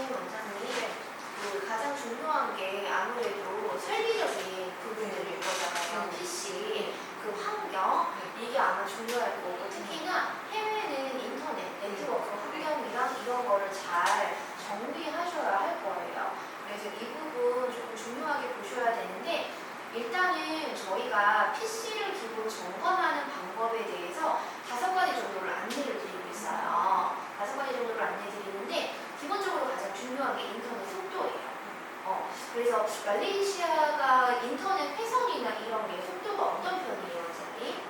원장님, 가장 중요한 게 아무래도 설계적인 부분들일 거잖아요. PC, 그 환경, 이게 아마 중요할 거고, 특히나 해외는 인터넷, 네트워크 환경이랑 이런 거를 잘 정비하셔야 할 거예요. 그래서 이 부분 조금 중요하게 보셔야 되는데, 일단은 저희가 PC를 기본 점검하는 방법에 대해서 5가지 정도를 안내를 드리고 있어요. 5가지 정도를 안내 드리는데, 기본적으로 가장 중요한 게 인터넷 속도예요. 그래서 말레이시아가 인터넷 회선이나 이런 게 속도가 어떤 편이에요, 원장님?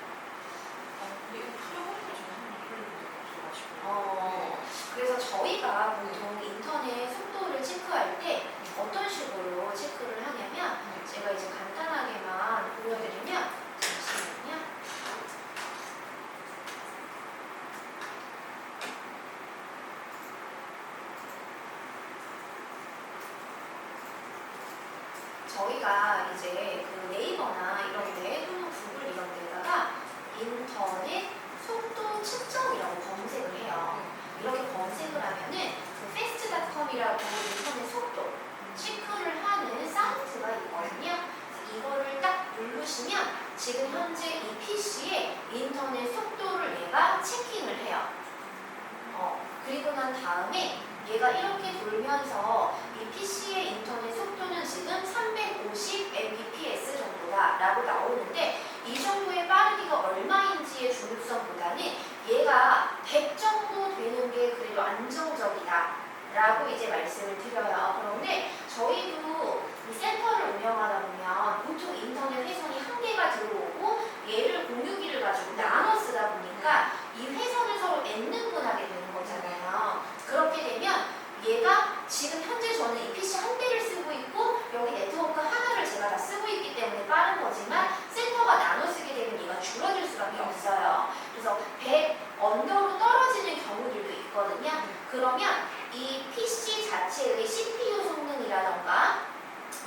그래서 저희가 보통 인터넷 속도를 체크할 때 어떤 식으로 체크를 하냐면, 제가 이제 간단하게만 보여드리면, 잠시만요. 저희가 이제 그 네이버나 이런 데 또는 구글 이런 데다가 인터넷 속도 측정이라고 검색을 해요. 이렇게 검색을 하면은 그 fast.com이라고 인터넷 속도 체크를 하는 사이트가 있거든요. 이거를 딱 누르시면 지금 현재 이 PC의 인터넷 속도를 얘가 체킹을 해요. 그리고 난 다음에 얘가 이렇게 돌면서 이 PC의 인터넷 속도는 지금 350 Mbps 정도다 라고 나오는데, 이 정도의 빠르기가 얼마인지의 중요성보다는 얘가 100 정도 되는 게 그래도 안정적이다 라고 이제 말씀을 드려요. 그런데 저희도 이 센터를 운영하다 보면 보통 인터넷 회선이 한 개가 들어오고 얘를 공유기를 가지고 나눠 쓰다 보니까 이 회선을 서로 N등분하게 되는 거잖아요. 그렇게 되면 얘가 지금 현재 저는 이 PC 한 대를 쓰고 있고 여기 네트워크 하나를 제가 다 쓰고 있기 때문에 빠른 거지만, 센터가 나눠 쓰게 되면 얘가 줄어들 수밖에 없어요. 그래서 100 언더로 떨어지는 경우들도 있거든요. 그러면 이 PC 자체의 CPU 성능이라던가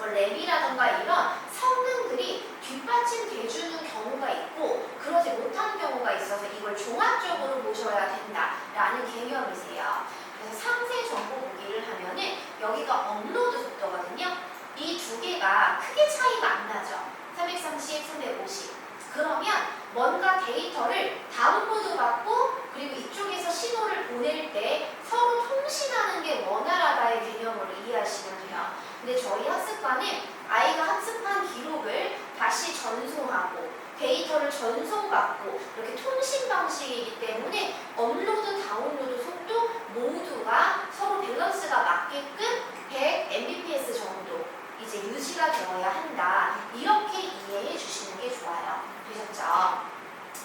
램이라던가 이런 성능들이 뒷받침돼주는 경우가 있고 그러지 못하는 경우가 있어서 이걸 종합적으로 보셔야 된다라는 개념이세요. 그래서 상세 정보 보기를 하면은 여기가 업로드 속도거든요. 이 두 개가 크게 차이가 안 나죠. 330, 350. 그러면 뭔가 데이터를 다운로드 받고 그리고 이쪽에서 신호를 보낼 때 서로 통신하는 게 원활하다의 개념으로 이해하시면 돼요. 근데 저희 학습관은 아이가 학습한 기록을 다시 전송하고 데이터를 전송받고 이렇게 통신 방식이기 때문에 업로드, 다운로드 속도 모두가 서로 밸런스가 맞게끔 100 Mbps 정도 이제 유지가 되어야 한다. 이렇게 이해해 주시는 게 좋아요. 되셨죠?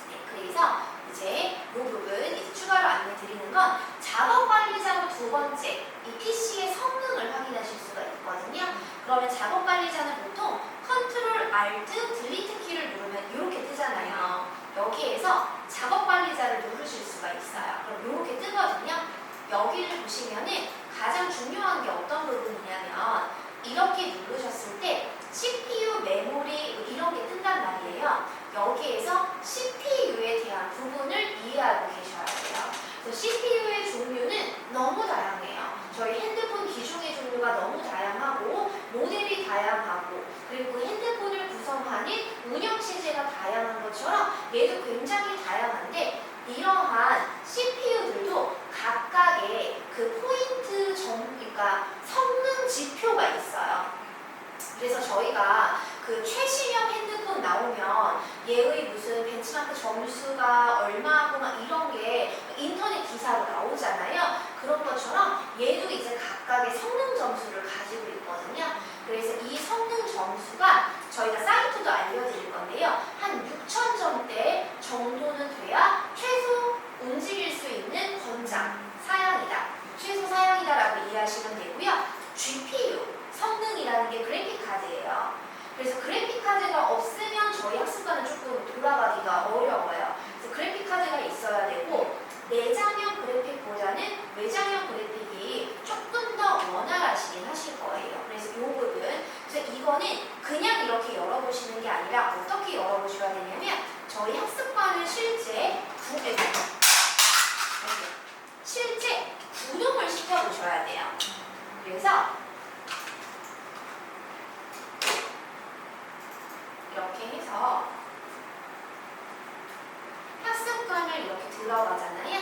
네, 그래서 이제 이 부분 이제 추가로 안내 드리는 건 작업 관리자로 두 번째 이 PC의 성능을 확인하실 수가 있거든요. 그러면 작업 관리자는 보통 컨트롤 알트 딜리트 키를 누르면 이렇게 뜨잖아요. 여기에서 작업 관리자를 누르실 수가 있어요. 그럼 이렇게 뜨거든요. 여기를 보시면은 가장 중요한 게 어떤 부분이냐면, 이렇게 누르셨을 때 CPU, 메모리 이런 게 뜬단 말이에요. 여기에서 CPU에 대한 부분을 이해하고 계셔야 돼요. 그래서 CPU의 종류는 너무 다양해요. 저희 핸드폰 기종의 종류가 너무 다양하고 모델이 다양하고 그리고 그 핸드폰을 구성하는 운영체제가 다양한 것처럼 얘도 굉장히 다양한데, 이러한 CPU들도 각각의 그 포인트 그러니까 성능 지표가 있어요. 그래서 저희가 그 최신형 핸드폰 나오면 얘의 무슨 벤치마크 점수가 얼마고 막 이런 게 인터넷 기사로 나오잖아요. 그런 것처럼 얘도 이제 각각의 성능 점수를 가지고 있거든요. 그래서 이 성능 점수가 저희가 사이트도 알려드릴 건데요. 한 6,000점대 정도는 돼야 최소 움직일 수 있는 권장 사양이다. 최소 사양이다라고 이해하시면 되고요. GPU 성능이라는 게 그래픽 카드예요. 그래서 그래픽 카드가 없으면 저희 학습관은 조금 돌아가기가 어려워요. 그래서 그래픽 카드가 있어야 되고, 내장형 그래픽보다는 외장형 그래픽이 조금 더 원활하시긴 하실 거예요. 그래서 이 부분, 그래서 이거는 그냥 이렇게 열어보시는 게 아니라 어떻게 열어보셔야 되냐면, 저희 학습관을 실제 구동을 시켜보셔야 돼요. 그래서 이렇게 해서 학습관을 이렇게 들어가잖아요.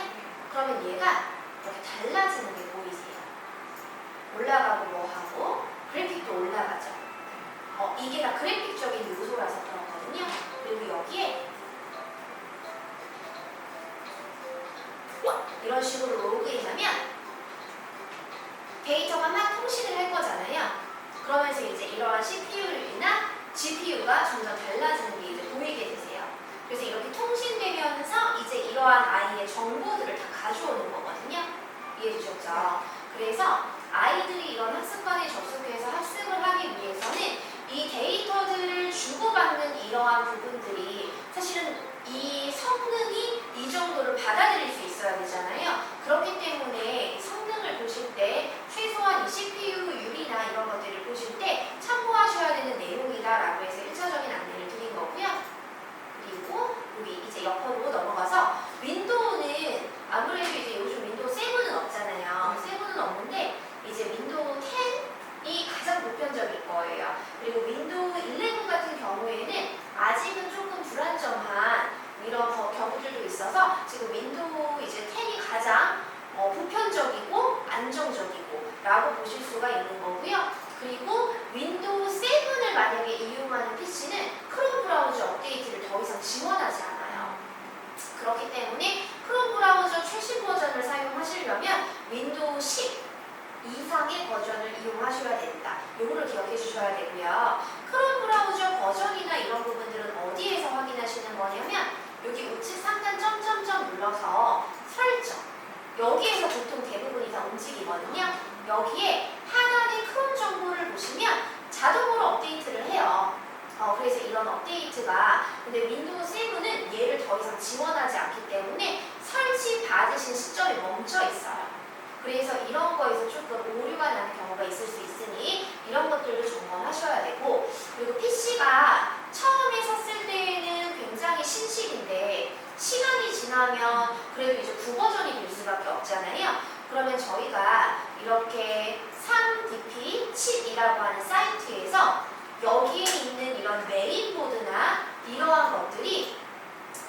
그러면 얘가 이렇게 달라지는 게 보이세요? 올라가고 뭐하고 그래픽도 올라가죠. 이게 다 그래픽적인 요소라서 그렇거든요. 그리고 여기에 이런 식으로 로그인하면 데이터가 막 통신을 할 거잖아요. 그러면서 이제 이러한 CPU나 GPU가 점점 달라지는 게 이제 보이게 되세요. 그래서 이렇게 통신되면서 이제 이러한 아이의 정보들을 다 가져오는 거거든요. 이해해 주셨죠? 그래서 아이들이 이런 학습관에 접속해서 학습을 하기 위해서는 이 데이터들을 주고받는 이러한 부분들이 사실은 이 성능이 이 정도를 받아들일 수 있어야 되잖아요. 그렇기 때문에 성능을 보실 때 최소한 이 CPU율이나 이런 것들을 보실 때 참고하셔야 되는 내용이다라고 해서 1차적인 안내를 드린 거고요. 그리고 여기 이제 옆으로 넘어가서 윈도우는 아무래도 이제 요즘 윈도우 7은 없잖아요. 7은 없는데 이제 윈도우 10이 가장 보편적일 거예요. 그리고 윈도우 11 같은 경우에는 아직은 조금 불안정한 이런 경우들도 있어서 지금 윈도우 이제 10이 가장 보편적이고 안정적이고 라고 보실 수가 있는 거고요. 그리고 윈도우 7을 만약에 이용하는 PC는 크롬 브라우저 업데이트를 더 이상 지원하지 않아요. 그렇기 때문에 크롬 브라우저 최신 버전을 사용하시려면 윈도우 10 이상의 버전을 이용하셔야 된다. 요거를 기억해 주셔야 되고요. 크롬 브라우저 버전이나 이런 부분들은 어디에서 확인하시는 거냐면 여기 우측 상단 점점점 눌러서 설정, 여기에서 보통 대부분이 다 움직이거든요. 여기에 하단의 크롬 정보를 보시면 자동으로 업데이트를 해요. 그래서 이런 업데이트가 근데 윈도우 7은 얘를 더 이상 지원하지 않기 때문에 설치 받으신 시점이 멈춰 있어요. 그래서 이런 거에서 조금 오류가 나는 경우가 있을 수 있으니 이런 것들도 점검하셔야 되고, 그리고 PC가 처음에 샀을 때에는 굉장히 신식인데 시간이 지나면 그래도 이제 9버전이 될 수밖에 없잖아요. 그러면 저희가 이렇게 3DP 칩이라고 하는 사이트에서 여기에 있는 이런 메인보드나 이러한 것들이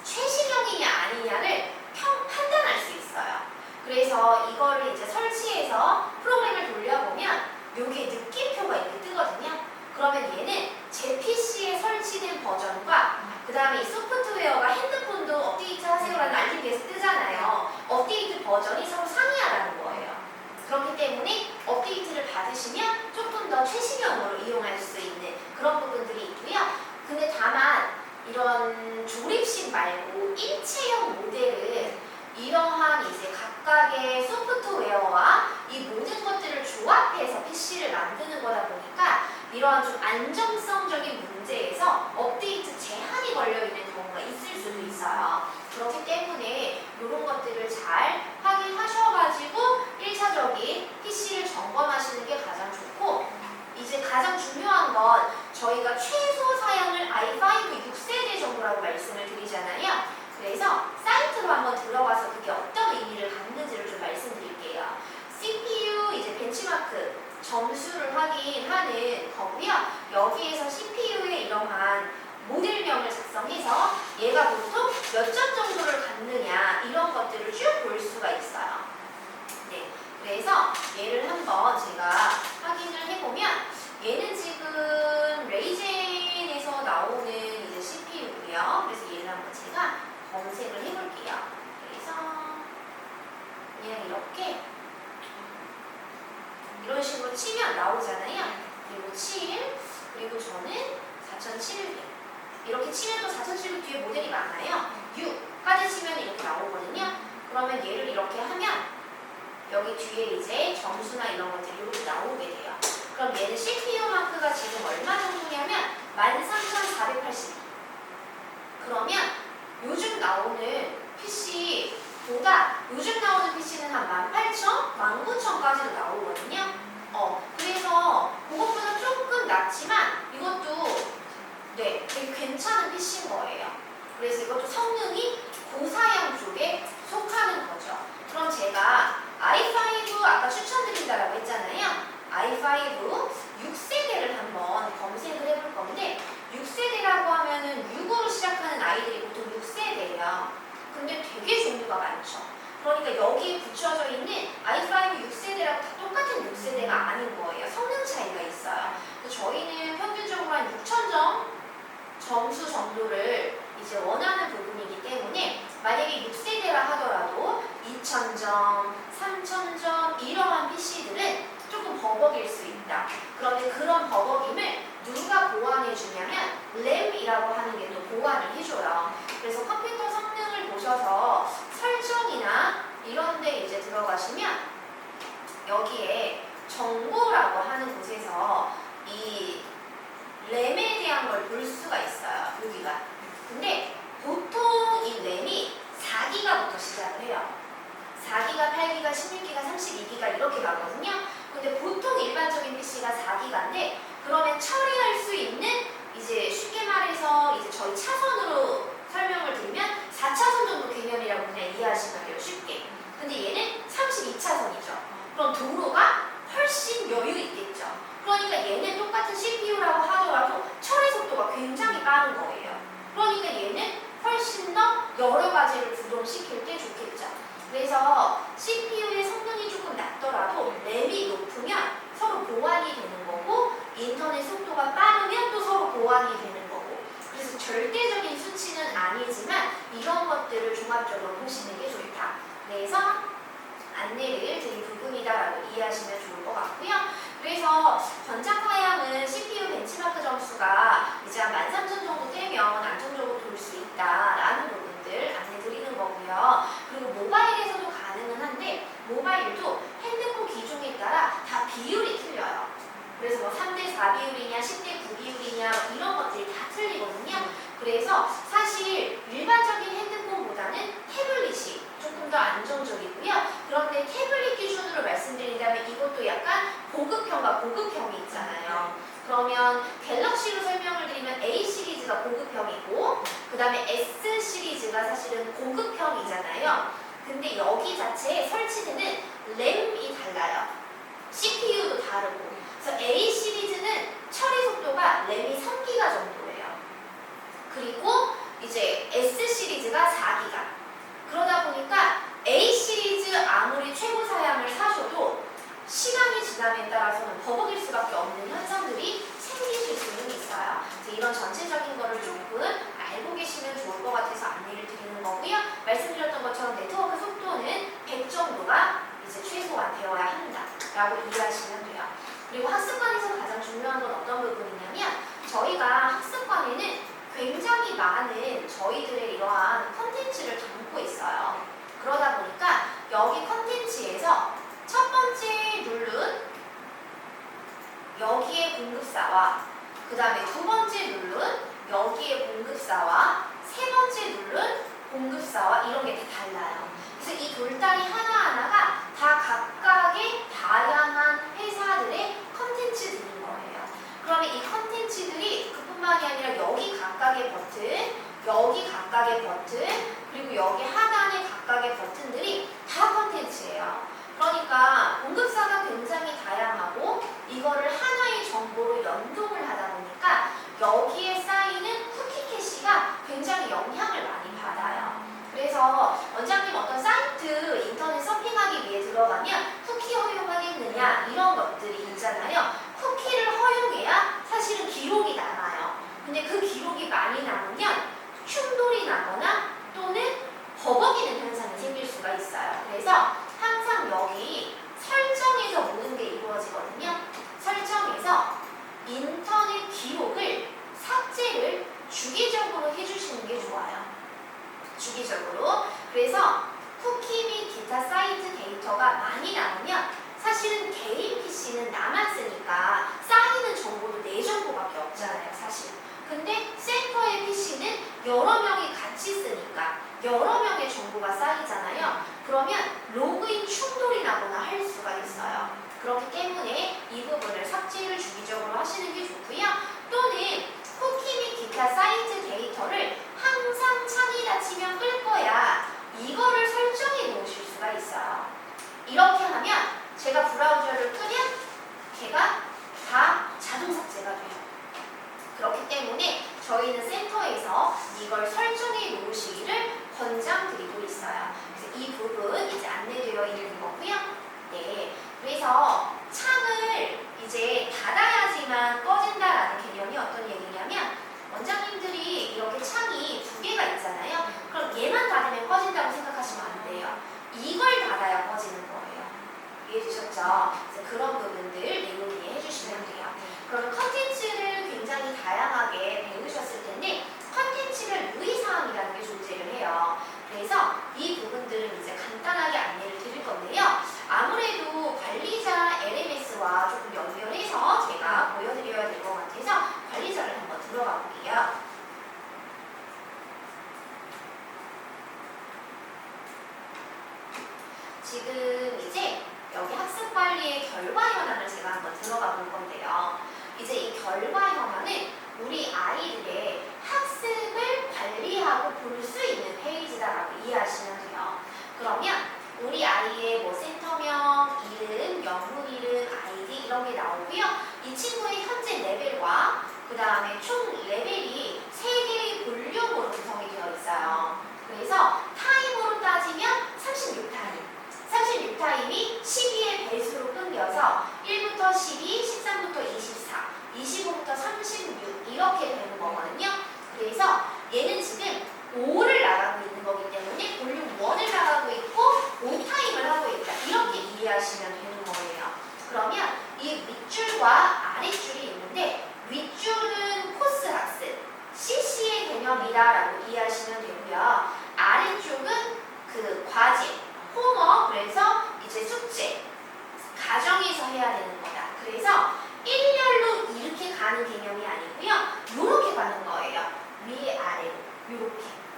최신형이냐 아니냐를 판단할 수 있어요. 그래서 이거를 이제 설치해서 프로그램을 돌려보면 여기에 느낌표가 이렇게 뜨거든요. 그러면 얘는 제 PC에 설치된 버전과 그 다음에 이 소프트웨어가 핸드폰도 업데이트 하세요라는 알림에서 뜨잖아요. 업데이트 버전이 서로 상이하라는 거예요. 그렇기 때문에 업데이트를 받으시면 조금 더 최신형으로 이용할 수 있는 그런 부분들이 있고요. 근데 다만 이런 조립식 말고 일체형 모델은 이러한 이제 각각의 소프트웨어와 이 모든 것들을 조합해서 PC를 만드는 거다 보니까 이러한 좀 안정성적인 문제에서 업데이트 제한이 걸려있는 경우가 있을 수도 있어요. 그렇기 때문에 이런 것들을 잘 확인하셔가지고 1차적인 PC를 점검하시는 게 가장 좋고, 이제 가장 중요한 건 저희가 최소 사양을 i5 6세대 정도라고 말씀을 드리잖아요. 그래서 사이트로 한번 들어가서 그게 어떤 의미를 갖는지를 좀 말씀드릴게요. CPU 이제 벤치마크 점수를 확인하는 거고요. 여기에서 CPU의 이러한 모델명을 작성해서 얘가 보통 몇 점 정도를 갖느냐 이런 것들을 쭉 볼 수가 있어요. 네, 그래서 얘를 한번 제가 확인을 해보면 얘는 지금 레이젠에서 나오는 이제 CPU고요. 그래서 얘를 한번 제가 검색을 해볼게요. 그래서 그냥 이렇게 이런 식으로 치면 나오잖아요. 그리고 7, 그리고 저는 4700 이렇게 치면 또 4700 뒤에 모델이 많아요. 6까지 치면 이렇게 나오거든요. 그러면 얘를 이렇게 하면 여기 뒤에 이제 점수나 이런 것들이 이렇게 나오게 돼요. 그럼 얘는 CPU 마크가 지금 얼마 정도냐면 13480. 그러면 요즘 나오는 PC보다 요즘 나오는 PC는 한 18,000, 19,000까지도 나오거든요. 그래서 그것보다 조금 낮지만 이것도 네, 되게 괜찮은 PC인 거예요. 그래서 이것도 성능이 고사양 쪽에 속하는 거죠. 그럼 제가 i5 아까 추천드린다라고 했잖아요. 버벅일 수 있다. 그런데 그런 버벅임을 누가 보완해 주냐면 램이라고 하는 게 또 보완을 해줘요. 그래서 컴퓨터 성능을 보셔서 설정이나 이런 데 이제 들어가시면 여기에 정보라고 하는 곳에서 이 램에 대한 걸 볼 수가 있어요. 여기가. 근데 보통 이 램이 4기가부터 시작을 해요. 4기가, 8기가, 16기가, 32기가 이렇게 가거든요. 근데 보통 일반적인 PC가 4기가인데 그러면 처리할 수 있는 이제 쉽게 말해서 이제 저희 차선으로 설명을 드리면 4차선 정도 개념이라고 그냥 이해하시면 돼요. 쉽게. 근데 얘는 32차선이죠. 그럼 도로가 훨씬 여유 있겠죠. 그러니까 얘는 똑같은 CPU라고 하더라도 처리 속도가 굉장히 빠른 거예요. 그러니까 얘는 훨씬 더 여러 가지를 구동시킬 때 좋겠죠. 그래서 CPU의 성능이 조금 낮더라도 램이 높으면 서로 보완이 되는 거고 인터넷 속도가 빠르면 또 서로 보완이 되는 거고 그래서 절대적인 수치는 아니지만 이런 것들을 종합적으로 보시는 게 좋다. 그래서 안내를 드린 부분이다라고 이해하시면 좋을 것 같고요. 그래서 번창화양은 CPU 벤치마크 점수가 이제 한 13,000 정도 되면 안정적으로 돌 수 있다라는 부분들 안내 드리는 거고요. 그리고 모바일에서도 가능은 한데 모바일도 핸드폰 기종에 따라 다 비율이 틀려요. 그래서 뭐 3대4 비율이냐 10대9 비율이냐 이런 것들이 다 틀리거든요. 그래서 사실 일반적인 핸드폰보다는 태블릿이 조금 더 안정적이고요. 그런데 태블릿 기준으로 말씀드린다면 이것도 약간 보급형과 고급형이 있잖아요. 그러면 갤럭시로 설명을 드리면 A 시리즈가 보급형이고 그 다음에 S 시리즈가 사실은 고급형이잖아요. 근데 여기 자체에 설치되는 램이 달라요. CPU도 다르고 그래서 A 시리즈는 처리 속도가 램이 3기가 정도예요. 그리고 이제 S 시리즈가 4기가. 그러다 보니까 A 시리즈 아무리 최고 사양을 사셔도 시간이 지남에 따라서는 버벅일 수밖에 없는 현상들이 생기실 수는 있어요. 그래서 이런 전체적인 거를 조금 알고 계시면 좋을 것 같아서 안내를 드리는 거고요. 말씀드렸던 것처럼 네트워크 속도는 100 정도가 이제 최소화 되어야 한다라고 이해하시면 돼요. 그리고 학습관에서 가장 중요한 건 어떤 부분이냐면 저희가 학습관에는 굉장히 많은 저희들의 이러한 컨텐츠를 담고 있어요. 그러다 보니까 여기 컨텐츠에서 첫 번째 룰은 여기에 공급사와 그 다음에 두 번째 룰은 여기에 공급사와 세 번째 룰은 공급사와 이런 게 다 달라요. 그래서 이 돌다리 하나하나가 다 각각의 다양한 회사들의 컨텐츠들인 거예요. 그러면 이 컨텐츠들이 그뿐만이 아니라 여기 각각의 버튼, 여기 각각의 버튼, 그리고 여기 하단의 각각의 버튼들이 다 컨텐츠예요. 그러니까 공급사가 굉장히 다양하고 이거를 하나의 정보로 연동을 하다 보니까 여기에 쌓이는 쿠키 캐시가 굉장히 영향을 많이 받아요. 그래서 원장님 어떤 사이트 인터넷 서핑하기 위해 들어가면 쿠키 허용하겠느냐 이런 것들이 있잖아요. 쿠키를 허용해야 사실은 기록이 남아요. 근데 그 기록이 많이 남으면 충돌이 나거나 또는 버벅이는 현상이 생길 수가 있어요. 그래서 항상 여기 설정에서 모든 게 이루어지거든요. 설정에서 인터넷 기록을 삭제를 주기적으로 해주시는 게 좋아요. 주기적으로. 그래서 쿠키 및 기타 사이트 데이터가 많이 남으면 사실은 개인 PC는 나만 쓰니까 쌓이는 정보도 내 정보밖에 없잖아요. 사실. 근데 센터의 PC는 여러 명이 같이 쓰니까 여러 명의 정보가 쌓이잖아요. 그러면 로그인 충돌이 나거나 할 수가 있어요. 그렇기 때문에 이 부분을 삭제를 주기적으로 하시는 게 좋고요. 또는 쿠키 및 기타 사이트 데이터를 항상 창이 닫히면 끌 거야. 이거를 설정해 놓으실 수가 있어요. 이렇게 하면 제가 브라우저를 끄면 걔가 다 자동 삭제가 돼요. 그렇기 때문에 저희는 센터에서 이걸 설정해 놓으시기를 권장드리고 있어요. 그래서 이 부분 이제 안내되어 있는 거고요. 네, 그래서 창을 이제 닫아야지만 꺼진다라는 개념이 어떤 얘기냐면 원장님들이 이렇게 창이 두 개가 있잖아요. 그럼 얘만 닫으면 꺼진다고 생각하시면 안 돼요. 이걸 닫아야 꺼지는 거예요. 이해되셨죠? 그래서 그런 부분들 내용 이해해 주시면 돼요. 그러면 컨텐츠를 굉장히 다양하게 배우셨을 텐데 컨텐츠별 유의사항이라는 게 존재를 해요. 그래서 이 부분들은 이제 간단하게 안내를 드릴 건데요. 아무래도 관리자 LMS와 조금 연결해서 제가 보여드려야 될 것 같아서 관리자를 한번 들어가 볼게요. 지금 이제 여기 학습 관리의 결과 현황을 제가 한번 들어가 볼 건데요. 이제 이 결과 현황은 우리 아이들의 학습을 관리하고 볼 수 있는 페이지다라고 이해하시면 돼요. 그러면 우리 아이의 뭐 센터명, 이름, 영문 이름, 아이디 이런 게 나오고요. 이 친구의 현재 레벨과 그 다음에 총 레벨이 3개의 볼륨으로 구성이 되어 있어요. 그래서 타임으로 따지면 36타임. 36타임이 12의 배수로 끊겨서 1부터 12, 13부터 24, 25부터 36 이렇게 되는 거거든요. 그래서 얘는 지금 5를 나가고 있는 거기 때문에 볼륨 1을 나가고 있고 5타임을 하고 있다. 이렇게 이해하시면 되는 거예요. 그러면 이 윗줄과 아랫줄이 있는데 윗줄은 코스 학습, CC의 개념이다라고 이해하시면 되고요. 아래쪽은 그 과제, 홈워크, 그래서 이제 숙제, 가정에서 해야 되는 거다. 그래서 일렬로 이렇게 가는 개념이 아니고요. 이렇게 가는 거예요. 위, 아래로.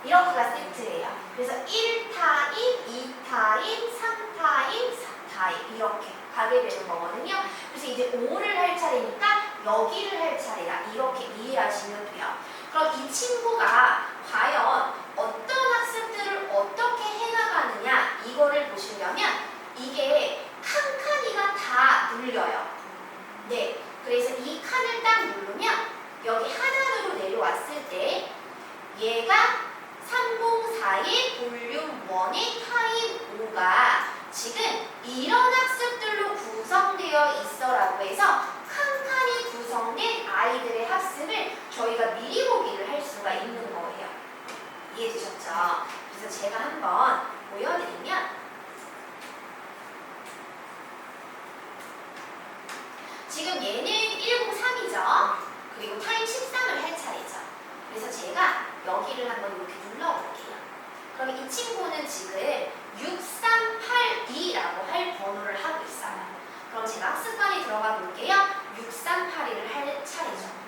이렇게가 세트예요. 그래서 1타임, 2타임, 3타임, 4타임 이렇게 가게 되는 거거든요. 그래서 이제 5를 할 차례니까 여기를 할 차례다. 이렇게 이해하시면 돼요. 그럼 이 친구가 과연 어떤 학습들을 어떻게 해나가느냐 이거를 보시려면 이게 칸칸이가 다 눌려요. 네, 그래서 이 칸을 딱 누르면 여기 하단으로 내려왔을 때 얘가 304의 볼륨 1의 타임 5가 지금 이런 학습들로 구성되어 있어라고 해서 칸칸이 구성된 아이들의 학습을 저희가 미리 보기를 할 수가 있는 거예요. 이해되셨죠? 그래서 제가 한번 보여드리면 지금 얘는 103이죠. 그리고 타임 13을 할 차례죠. 그래서 제가 여기를 한번 이렇게 눌러볼게요. 그럼 이 친구는 지금 6382라고 할 번호를 하고 있어요. 그럼 제가 학습관에 들어가 볼게요. 6382를 할 차례죠.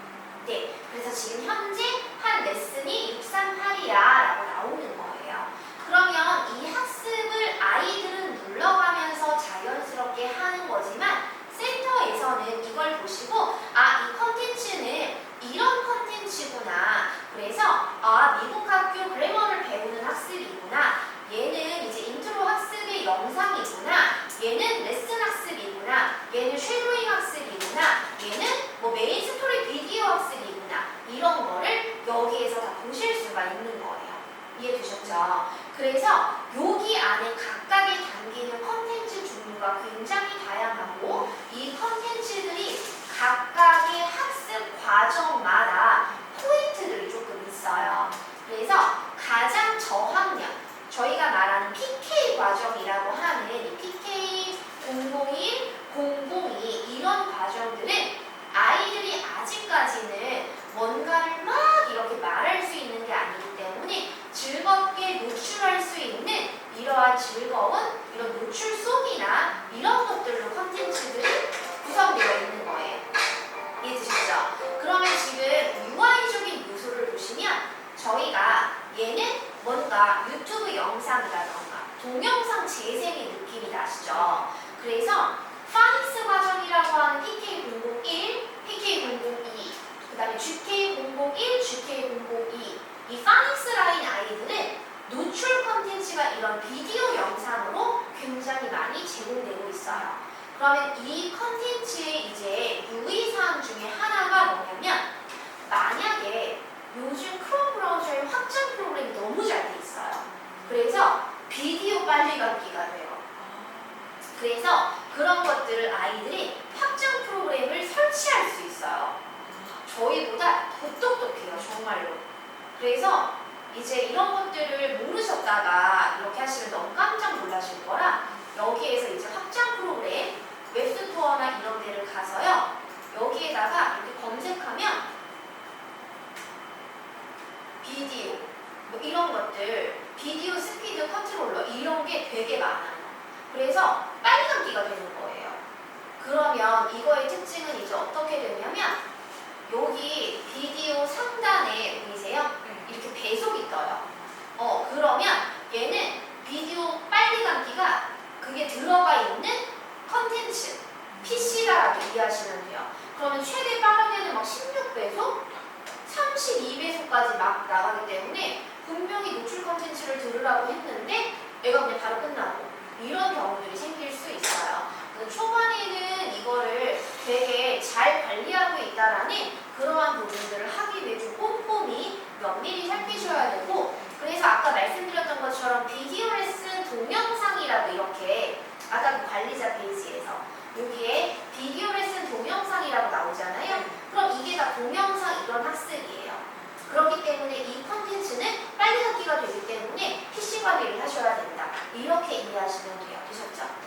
네, 그래서 지금 현재 한 레슨이 638이야 라고 나오는 거예요. 그러면 이 학습을 아이들은 눌러가면서 자연스럽게 하는 거지만 센터에서는 이걸 보시고 이 컨텐츠는 이런 컨텐츠구나. 그래서 미국 학교 그래머를 배우는 학습이구나. 얘는 이제 인트로 학습의 영상이구나. 얘는 레슨 학습이구나. 얘는 쉐도잉 학습이구나. 얘는 뭐 메인 스토리 비디오 학습이구나. 이런 거를 여기에서 다 보실 수가 있는 거예요. 이해되셨죠? 그래서 여기 안에 각각에 담기는 컨텐츠 종류가 굉장히 다양하고 이 컨텐츠들이 각각의 학습 과정마다 포인트들이 조금 있어요. 그래서 가장 저학년, 저희가 말하는 PK 과정이라고 하는 이 PK 001, 002 이런 과정들은 아이들이 아직까지는 뭔가를 막 이렇게 말할 수 있는 게 아니기 때문에 즐겁게 노출할 수 있는 이러한 즐거운 이런 노출 속이나 이런 것들로 컨텐츠들이 구성되어 있는 거예요. 이해되셨죠? 그러면 지금 UI적인 요소를 보시면 저희가 얘는 뭔가 유튜브 영상이라던가 동영상 재생의 느낌이 나시죠? 그래서 파닉스 과정이라고 하는 PK001, PK002, 그 다음에 GK001, GK002 이 파닉스 라인 아이들은 노출 컨텐츠가 이런 비디오 영상으로 굉장히 많이 제공되고 있어요. 그러면 이 컨텐츠의 이제 유의사항 중에 하나가 뭐냐면 만약에 요즘 크롬 브라우저의 확장 프로그램이 너무 잘 돼 있어요. 그래서 비디오 빨리 감기가 돼요. 그래서 그런 것들을 아이들이 확장 프로그램을 설치할 수 있어요. 저희보다 더 똑똑해요, 정말로. 그래서 이제 이런 것들을 모르셨다가 이렇게 하시면 너무 깜짝 놀라실 거라 여기에서 이제 확장 프로그램 웹스토어나 이런 데를 가서요. 여기에다가 이렇게 검색하면 비디오 뭐 이런 것들, 비디오 스피드 컨트롤러 이런 게 되게 많아요. 그래서 빨리 감기가 되는 거예요. 그러면 이거의 특징은 이제 어떻게 되냐면 여기 비디오 상단에 보이세요? 이렇게 배속이 떠요. 그러면 얘는 비디오 빨리 감기가 그게 들어가 있는 컨텐츠 PC다라고 이해하시면 돼요. 그러면 최대 빠르게는 막 16배속, 32배속까지 막 나가기 때문에 분명히 노출 컨텐츠를 들으라고 했는데 얘가 그냥 바로 끝나고 이런 경우들이 생길 수 있어요. 초반에는 이거를 되게 잘 관리하고 있다라는 그러한 부분들을 하기 위해 좀 꼼꼼히 면밀히 살피셔야 되고, 그래서 아까 말씀드렸던 것처럼 비디오 레슨 동영상이라고 이렇게 아까 그 관리자 페이지에서 여기에 비디오 레슨 동영상이라고 나오잖아요. 그럼 이게 다 동영상 이런 학습이에요. 그렇기 때문에 이 컨텐츠는 빨리 갖기가 되기 때문에 PC 관리를 하셔야 된다. 이렇게 이해하시면 돼요. 되셨죠?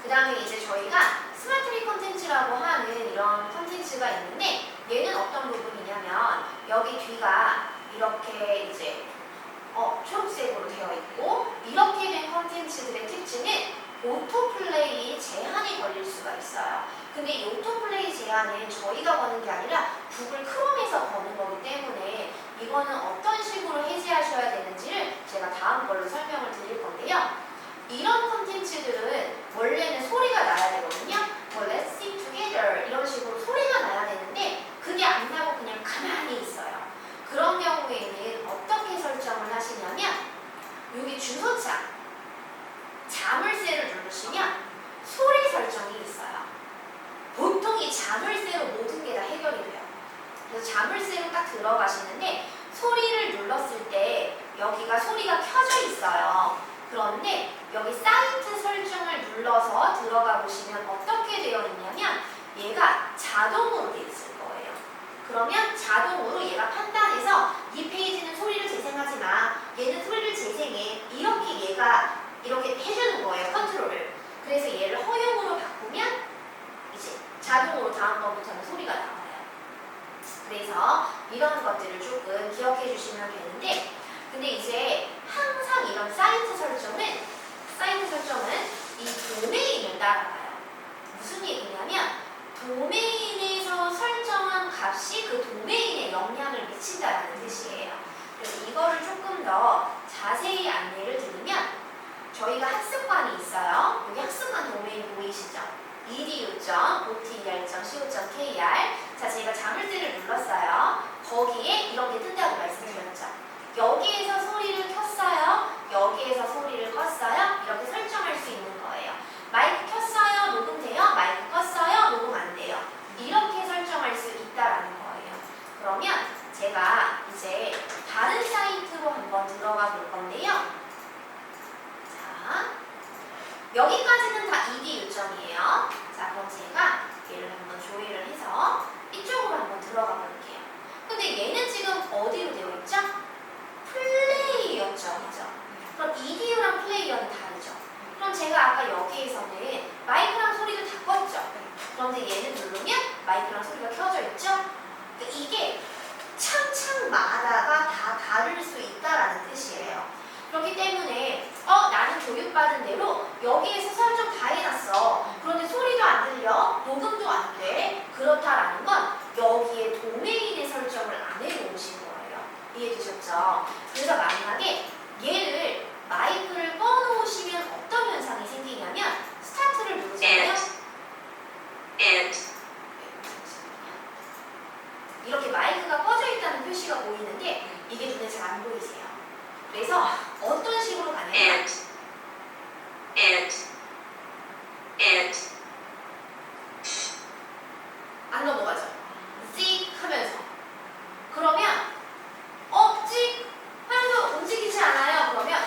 그 다음에 이제 저희가 스마트리 컨텐츠라고 하는 이런 컨텐츠가 있는데 얘는 어떤 부분이냐면 여기 뒤가 이렇게 이제 초록색으로 되어 있고 이렇게 된 컨텐츠들의 특징은 오토플레이 제한이 걸릴 수가 있어요. 근데 이 오토플레이 제한은 저희가 거는 게 아니라 구글 크롬에서 거는 거기 때문에 이거는 어떤 식으로 해제하셔야 되는지를 제가 다음 걸로 설명을 드릴 건데요. 이런 컨텐츠들은 원래는 소리가 나야 되거든요. 뭐 Let's sing together 이런 식으로 소리가 나야 되는데 그게 안 나고 그냥 가만히 있어요. 그런 경우에는 어떻게 설정을 하시냐면 여기 주소창 자물쇠를 누르시면 소리 설정이 있어요. 보통 이 자물쇠로 모든 게 다 해결이 돼요. 그래서 자물쇠로 딱 들어가시는데 소리를 눌렀을 때 여기가 소리가 켜져 있어요. 그런데 여기 사이트 설정을 눌러서 들어가 보시면 어떻게 되어 있냐면 얘가 자동으로 되어 있을 거예요. 그러면 자동으로 얘가 판단해서 이 페이지는 소리를 재생하지 마, 얘는 소리를 재생해, 이렇게 얘가 이렇게 해주는 거예요. 컨트롤을. 그래서 얘를 허용으로 바꾸면 이제 자동으로 다음번부터는 소리가 나와요. 그래서 이런 것들을 조금 기억해 주시면 되는데, 근데 이제 항상 이런 사이트 설정은 이 도메인을 따라가요. 무슨 얘기냐면 도메인에서 설정한 값이 그 도메인에 영향을 미친다는 뜻이에요. 그래서 이거를 조금 더 자세히 안내를 드리면 저희가 학습관이 있어요. 여기 학습관 도메인 보이시죠? edu.oter.co.kr. 자, 제가 자물쇠를 눌렀어요. 거기에 이런 게 뜬다고 말씀드렸죠. 여기에서 소리를 켰어요. 여기에서 소리를 껐어요. 이렇게 설정할 수 있는 거예요. 마이크 켰어요. 녹음돼요. 마이크 껐어요. 녹음 안 돼요. 이렇게 설정할 수 있다라는 거예요. 그러면 제가 이제 다른 사이트로 한번 들어가 볼 건데요. 자, 여기까지는 다 edu.이에요. 자, 그럼 제가 얘를 한번 조회를 해서 이쪽으로 한번 들어가 볼게요. 근데 얘는 지금 어디로 되어 있죠? 플레이였죠, 그죠? 그럼 edu랑 플레이어는 다르죠. 그럼 제가 아까 여기에서는 마이크랑 소리도 다 껐죠. 그런데 얘는 누르면 마이크랑 소리가 켜져 있죠. 그러니까 이게 창마다가 다 다를 수 있다라는 뜻이에요. 그렇기 때문에 나는 교육받은 대로 여기에서 설정 다 해놨어. 그런데 소리도 안 들려, 녹음도 안 돼. 그렇다라는 건 여기에 도메인의 설정을 안 해놓으신 거예요. 이해되셨죠? 그래서 만약에 얘를 마이크를 꺼놓으시면 어떤 현상이 생기냐면 스타트를 누르잖아요. 이렇게 마이크가 꺼져 있다는 표시가 보이는데 이게 눈에 잘 안 보이세요. 그래서 어떤 식으로 가냐면 안 넘어가죠. 찍 하면서. 그러면 찍 하면서 움직이지 않아요. 그러면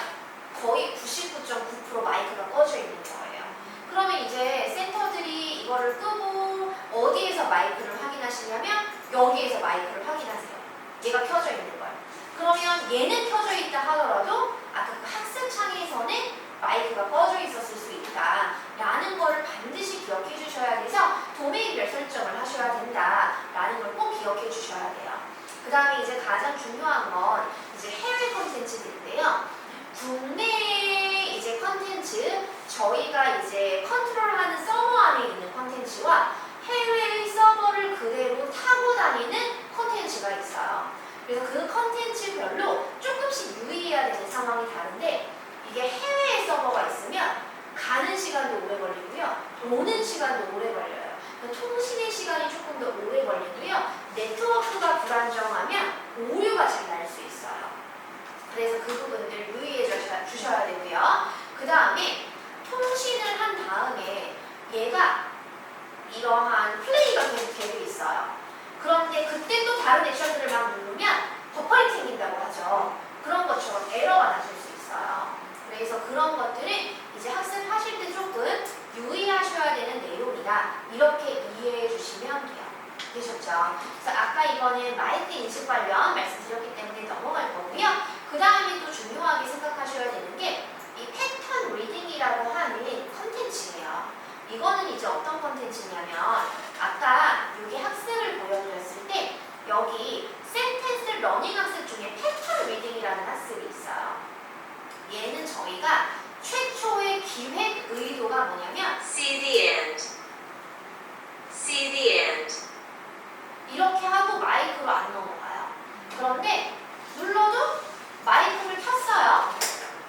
거의 99.9% 마이크가 꺼져 있는 거예요. 그러면 이제 센터들이 이거를 끄고 어디에서 마이크를 확인하시냐면 여기에서 마이크를 확인하세요. 얘가 켜져 있는 거예요. 그러면 얘는 켜져 있다 하더라도 아까 그 학습창에서는 마이크가 꺼져 있었을 수 있다 라는 거를 반드시 기억해 주셔야 돼서 도메인별 설정을 하셔야 된다 라는 걸 꼭 기억해 주셔야 돼요. 그 다음에 이제 가장 중요한 건 이제 해외 컨텐츠들인데요. 국내 이제 컨텐츠, 저희가 이제 컨트롤하는 서버 안에 있는 컨텐츠와 해외의 서버를 그대로 타고 다니는 컨텐츠가 있어요. 그래서 그 컨텐츠별로 조금씩 유의해야 되는 상황이 다른데, 이게 해외의 서버가 있으면 가는 시간도 오래 걸리고요. 오는 시간도 오래 걸려요. 통신의 시간이 조금 더 오래 걸리고요. 네트워크가 불안정하면 오류가 잘 날 수 있어요. 그래서 그 부분들 유의해 주셔야 되고요. 그 다음에 통신을 한 다음에 얘가 이러한 플레이가 계속 되고 있어요. 그런데 그때 또 다른 액션들을 막 누르면 버퍼링 생긴다고 하죠. 그런 것처럼 에러가 나실 수 있어요. 그래서 그런 것들을 이제 학습하실 때 조금 유의하셔야 되는 내용이다. 이렇게 이해해 주시면 돼요. 되셨죠? 그래서 아까 이거는 마이크 인식 관련 말씀드렸기 때문에 넘어갈 거고요. 그 다음에 또 중요하게 생각하셔야 되는 게 이 패턴 리딩이라고 하는 컨텐츠예요. 이거는 이제 어떤 컨텐츠냐면 아까 여기 학습을 보여드렸을 때 여기 센텐스 러닝 학습 중에 패턴 리딩이라는 학습이 있어요. 얘는 저희가 최초의 기획 의도가 뭐냐면 See the end. See the end. 이렇게 하고 마이크로 안 넘어가요. 그런데 눌러도 마이크를 켰어요.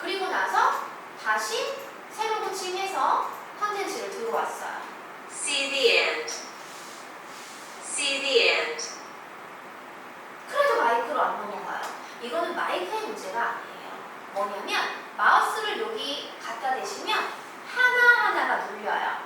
그리고 나서 다시 새로 고침해서 컨텐츠를 들어왔어요. See the end. See the end. 그래도 마이크로 안 넘어가요. 이거는 마이크의 문제가 아니에요. 뭐냐면 마우스를 여기 갖다 대시면 하나하나가 눌려요.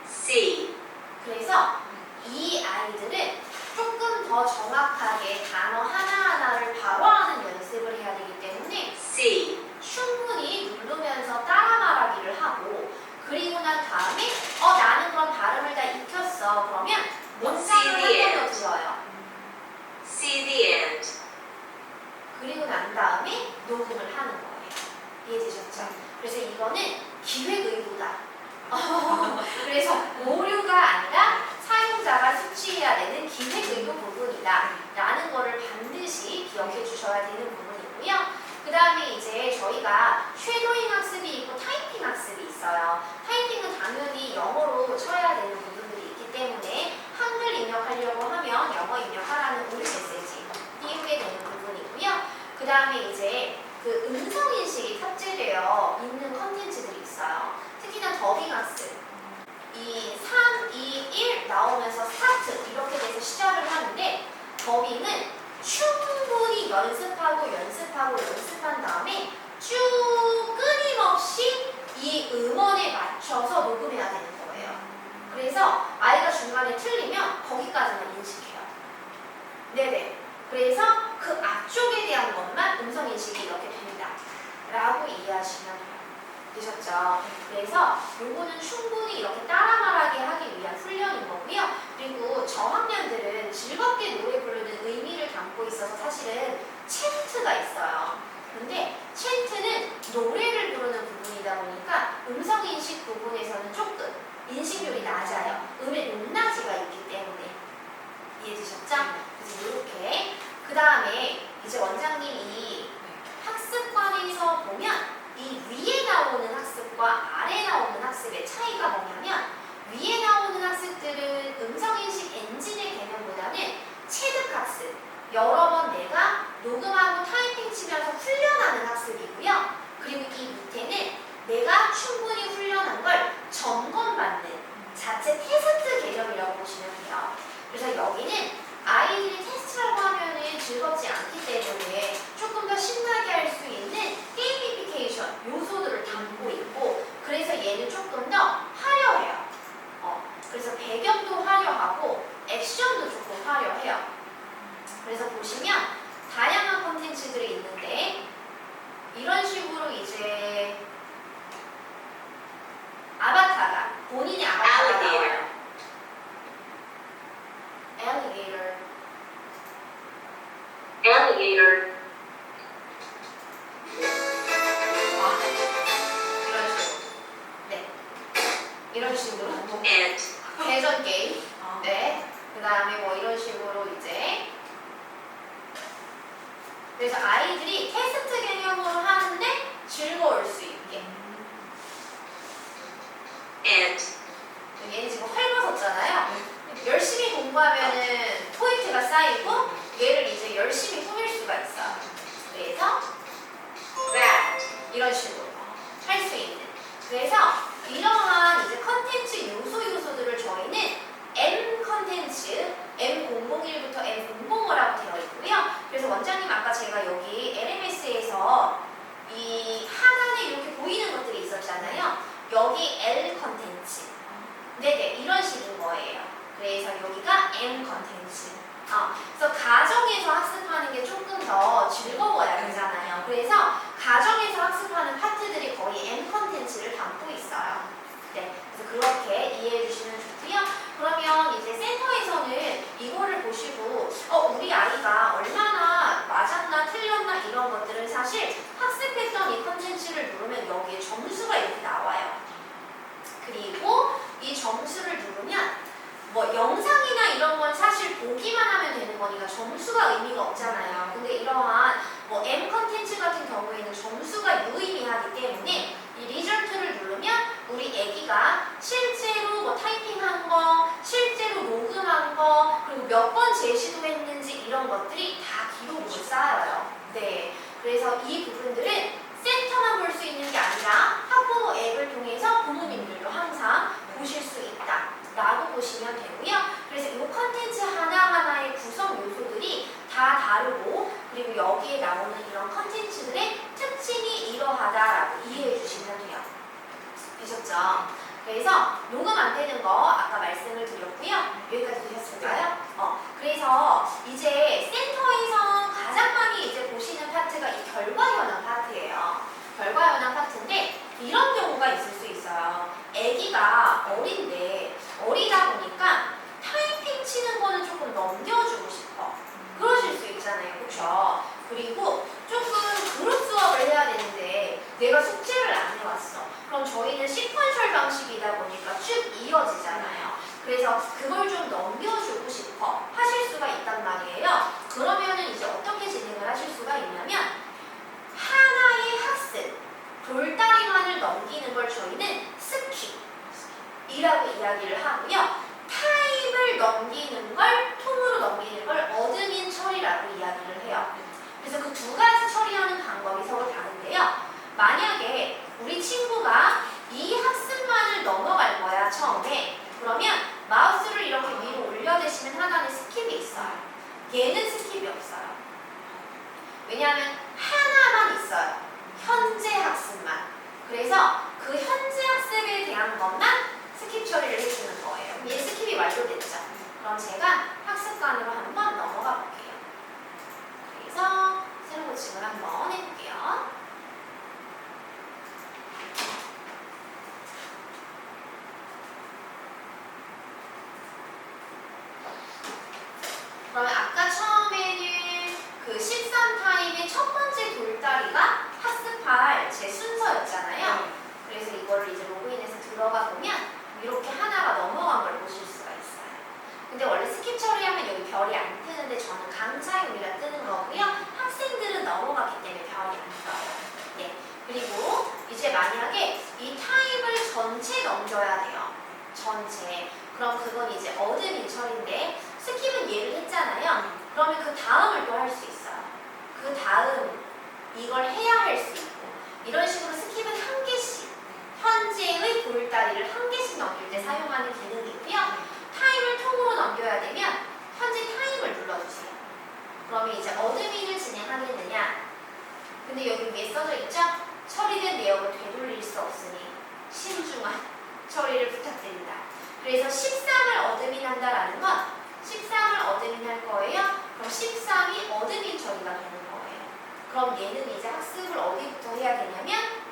See. 그래서 이 아이들은 조금 더 정확하게 단어 하나하나를 발화하는 연습을 해야 되기 때문에 See. 충분히 누르면서 따라 말하기를 하고, 그리고 난 다음에 나는 그럼 발음을 다 익혔어. 그러면 문장을 한 번 더 들어요. See the end. 그리고 난 다음에 녹음을 하는 거예요. 이해되셨죠? 그래서 이거는 기획 의도다. 그래서 오류가 아니라 사용자가 숙지해야 되는 기획 의도 부분이다 라는 거를 반드시 기억해 주셔야 되는 부분이고요. 그 다음에 이제 저희가 쉐도잉 학습이 있고 타이핑 학습이 있어요. 타이핑은 당연히 영어로 쳐야 되는 부분들이 있기 때문에 한글 입력하려고 하면 영어 입력하라는 우리 메시지 띄우게 되는 부분이고요. 그 다음에 이제 그 음성인식이 탑재되어 있는 컨텐츠들이 있어요. 특히나 더빙 학습. 이 3, 2, 1 나오면서 스타트 이렇게 돼서 시작을 하는데, 더빙은 충분히 연습하고 연습한 다음에 쭉 끊임없이 이 음원에 맞춰서 녹음해야 되는 거예요. 그래서 아이가 중간에 틀리면 거기까지만 인식해요. 네네. 그래서 그 앞쪽에 대한 것만 음성인식이 이렇게 됩니다 라고 이해하시면 돼요. 되셨죠? 그래서 요거는 충분히 이렇게 따라 말하게 하기 위한 훈련인 거고요. 그리고 저학년들은 즐겁게 노래 부르는 의미를 담고 있어서 사실은 챈트가 있어요. 근데 챈트는 노래를 부르는 부분이다 보니까 음성인식 부분에서는 조금 인식률이 낮아요. 음의 높낮이가 있기 때문에. 이해되셨죠? 그래서 이렇게. 그 다음에 이제 원장님이 학습관에서 보면 이 위에 나오는 학습과 아래 나오는 학습의 차이가 뭐냐면, 위에 나오는 학습들은 음성인식 엔진의 개념보다는 체득학습, 여러 번 내가 녹음하고 타이핑 치면서 훈련하는 학습이고요. 그리고 이 밑에는 내가 충분히 훈련한 걸 점검받는 자체 테스트 개념이라고 보시면 돼요. 그래서 여기는 아이들이 테스트라고 하면은 즐겁지 않기 때문에 조금 더 신나게 할 수 있는 게이미피케이션 요소들을 담고 있고, 그래서 얘는 조금 더 화려해요. 그래서 배경도 화려하고 액션도 조금 화려해요. 그래서 보시면 다양한 콘텐츠들이 있는데, 이런 식으로 이제 아바타가 본인의 아바타가 나와요. Alligator. Alligator. 이런 and, 대전 게임. 네. 그 다음에 뭐 이런 식으로 이제. 그래서 아이들이 테스트 개념으로 하는데 즐거울 수 있게. and, 얘는 지금 헐벗었잖아요. 열심히 공부하면은 포인트가 쌓이고 얘를 이제 열심히 꾸밀 수가 있어요. 그래서 that 이런 식으로 할 수 있는. 그래서 이러한 이제 컨텐츠 요소들을 저희는 M 컨텐츠 M001부터 M005라고 되어 있고요. 그래서 원장님 아까 제가 여기 LMS에서 이 하단에 이렇게 보이는 것들이 있었잖아요. 여기 L 컨텐츠. 네네, 이런 식인 거예요. 그래서 여기가 M 컨텐츠. 그래서 가정에서 학습하는 게 조금 더 즐거워야 되잖아요. 그래서 가정에서 학습하는 파트들이 거의 M 컨텐츠를 담고 있어요. 네, 그래서 그렇게 이해해 주시면 좋고요. 그러면 이제 센터에서는 이거를 보시고 우리 아이가 얼마나 맞았나 틀렸나 이런 것들은 사실 학습했던 이 컨텐츠를 누르면 여기에 점수가 이렇게 나와요. 그리고 이 점수를 누르면 뭐 영상이나 이런 건 사실 보기만 하면 되는 거니까 점수가 의미가 없잖아요. 근데 이러한 뭐 M 컨텐츠 같은 경우에는 점수가 유의미하기 때문에 이 리절트를 누르면 우리 애기가 실제로 뭐 타이핑한 거, 실제로 녹음한 거, 그리고 몇 번 재시도했는지 이런 것들이 다 기록으로 쌓여요. 네, 그래서 이 부분들은 센터만 볼 수 있는 게 아니라 학부모 앱을 통해서 부모님들도 항상 보실 수 있다 라고 보시면 되고요. 그래서 이 컨텐츠 하나하나의 구성 요소들이 다 다르고 그리고 여기에 나오는 이런 컨텐츠들의 특징이 이러하다라고 이해해 주시면 돼요. 되셨죠? 그래서 녹음 안 되는 거 아까 말씀을 드렸고요. 여기까지 되셨을까요? 그래서 이제 센터에서 가장 많이 이제 보시는 파트가 이 결과 현황 파트예요. 결과 현황 파트인데 이런 경우가 있을 수 있어요. 아기가 어린데 어리다 보니까 타이핑 치는 거는 조금 넘겨주고 싶어. 그러실 수 있잖아요. 그렇죠? 그리고 조금 그룹 수업을 해야 되는데 내가 숙제를 안 해왔어. 그럼 저희는 시퀀셜 방식이다 보니까 쭉 이어지잖아요. 그래서 그걸 좀 넘겨주고 싶어 하실 수가 있단 말이에요. 그러면은 이제 어떻게 진행을 하실 수가 있냐면 하나의 학습, 돌다리만을 넘기는 걸 저희는 스킵이라고 이야기를 하고요. 타입을 넘기는 걸, 통으로 넘기는 걸 어드민 처리라고 이야기를 해요. 그래서 그 두 가지 처리하는 방법이 서로 다른데요. 만약에 우리 친구가 이 학습만을 넘어갈 거야, 처음에. 그러면 마우스를 이렇게 위로 올려대시면 하단에 스킵이 있어요. 얘는 스킵이 없어요. 왜냐하면 하나만 있어요. 현재 학습만. 그래서 그 현재 학습에 대한 것만 스킵 처리를 해주는 거예요. 얘 스킵이 완료됐죠. 그럼 제가 학습관으로 한번 넘어가 볼게요. 그래서 새로 고침을 한번 해볼게요. 그러면 아까 처음에는 그 13타임의 첫 번째 돌다리가 학습할 제 순서였잖아요. 그래서 이거를 이제 로그인해서 들어가 보면 이렇게 하나가 넘어간 걸 보실 수가 있어요. 근데 원래 스킵 처리하면 여기 별이 안 뜨는데 저는 강사용이라 뜨는 거고요. 학생들은 넘어갔기 때문에 별이 안 떠요. 네. 그리고 이제 만약에 이 타입을 전체 넘겨야 돼요. 전체. 그럼 그건 이제 어드민 처리인데 스킵은 얘를 했잖아요. 그러면 그 다음을 또 할 수 있어요. 그 다음 이걸 해야 할 수 있고 이런 식으로 스킵은 한 개씩 현재의 돌다리를 한 개씩 넘길 때 사용하는 기능이고요. 타임을 통으로 넘겨야 되면 현재 타임을 눌러주세요. 그러면 이제 어드민을 진행하겠느냐. 근데 여기 위에 써져 있죠? 처리된 내역을 되돌릴 수 없으니 신중한 처리를 부탁드립니다. 그래서 13을 어드민 한다라는 건 13을 어드민 할 거예요. 그럼 13이 어드민 처리가 되는 거예요. 그럼 얘는 이제 학습을 어디부터 해야 되냐면